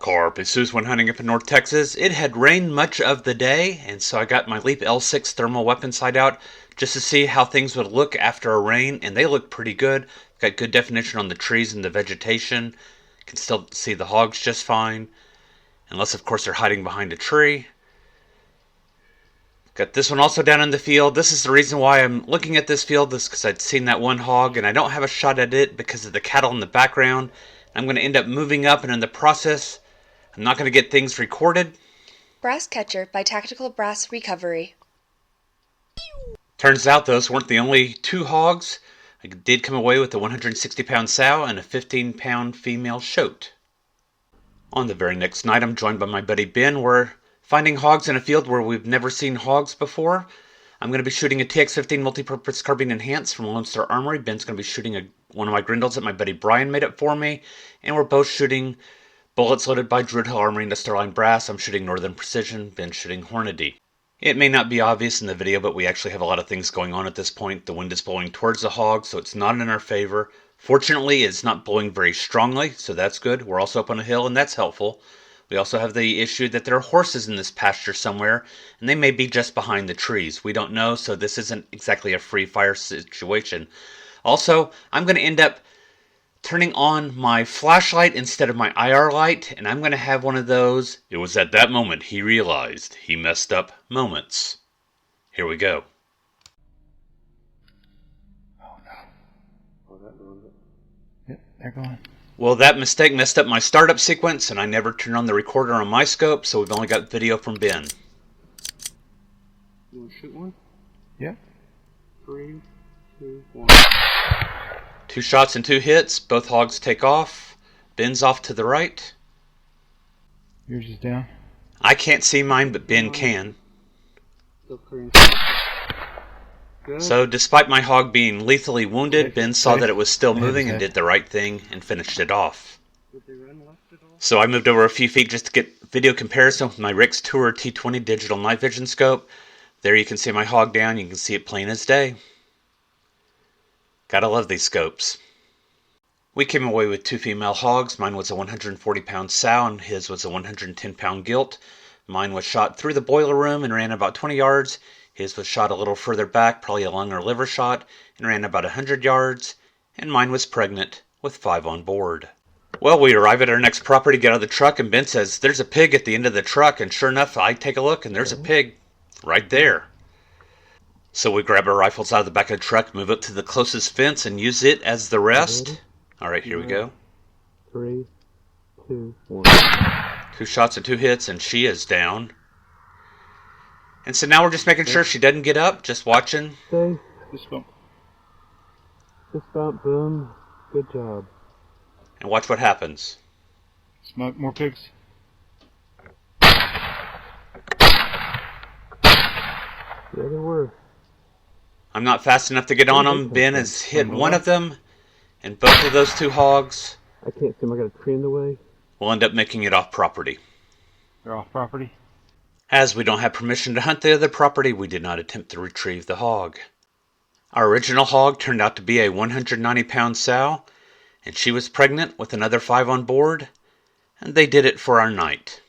Carpus when hunting up in North Texas. It had rained much of the day, and so I got my Leap L6 thermal weapon sight out just to see how things would look after a rain, and they look pretty good. Got good definition on the trees and the vegetation. Can still see the hogs just fine, unless of course they're hiding behind a tree. Got this one also down in the field. This is the reason why I'm looking at this field, is because I'd seen that one hog, and I don't have a shot at it because of the cattle in the background. I'm going to end up moving up, and in the process, I'm not going to get things recorded. Brass Catcher by Tactical Brass Recovery. Turns out those weren't the only two hogs. I did come away with a 160-pound sow and a 15-pound female shote. On the very next night, I'm joined by my buddy Ben. We're finding hogs in a field where we've never seen hogs before. I'm going to be shooting a TX-15 multi-purpose carbine enhanced from Lone Star Armory. Ben's going to be shooting one of my Grendels that my buddy Brian made up for me. And we're both shooting bullets loaded by Druid Hill Armory into Starline Brass. I'm shooting Northern Precision. Ben's shooting Hornady. It may not be obvious in the video, but we actually have a lot of things going on at this point. The wind is blowing towards the hog, so it's not in our favor. Fortunately, it's not blowing very strongly, so that's good. We're also up on a hill, and that's helpful. We also have the issue that there are horses in this pasture somewhere, and they may be just behind the trees. We don't know, so this isn't exactly a free fire situation. Also, I'm going to end up turning on my flashlight instead of my IR light, and I'm going to have one of those "it was at that moment he realized he messed up" moments. Here we go. Oh no. Oh, that ruined it. Yep, they're going. Well, that mistake messed up my startup sequence, and I never turned on the recorder on my scope, so we've only got video from Ben. You want to shoot one? Yeah. 3, 2, 1. 2 shots and 2 hits. Both hogs take off. Ben's off to the right. Yours is down. I can't see mine, but Ben can. So, despite my hog being lethally wounded, Ben saw that it was still moving and did the right thing and finished it off. So I moved over a few feet just to get video comparison with my Rix Tourer T20 digital night vision scope. There you can see my hog down. You can see it plain as day. Gotta love these scopes. We came away with 2 female hogs. Mine was a 140-pound sow and his was a 110-pound gilt. Mine was shot through the boiler room and ran about 20 yards. His was shot a little further back, probably a lung or liver shot, and ran about 100 yards. And mine was pregnant with 5 on board. Well, we arrive at our next property, get out of the truck, and Ben says, "There's a pig at the end of the truck." And sure enough, I take a look, and there's a pig right there. So we grab our rifles out of the back of the truck, move up to the closest fence, and use it as the rest. Alright, here we go. 3, 2, 1. 2 shots and 2 hits, and she is down. And so now we're just making sure she doesn't get up, just watching. Stay. Fist bump. Fist bump, boom. Good job. And watch what happens. Smoke, more pigs. Yeah, there were. I'm not fast enough to get on them. Ben has hit one of them, and both of those 2 hogs. I can't see them. I got a tree in the way. We'll end up making it off property. They're off property? As we don't have permission to hunt the other property, we did not attempt to retrieve the hog. Our original hog turned out to be a 190-pound sow, and she was pregnant with another 5 on board, and they did it for our night.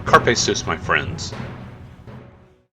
Carpe sus, my friends.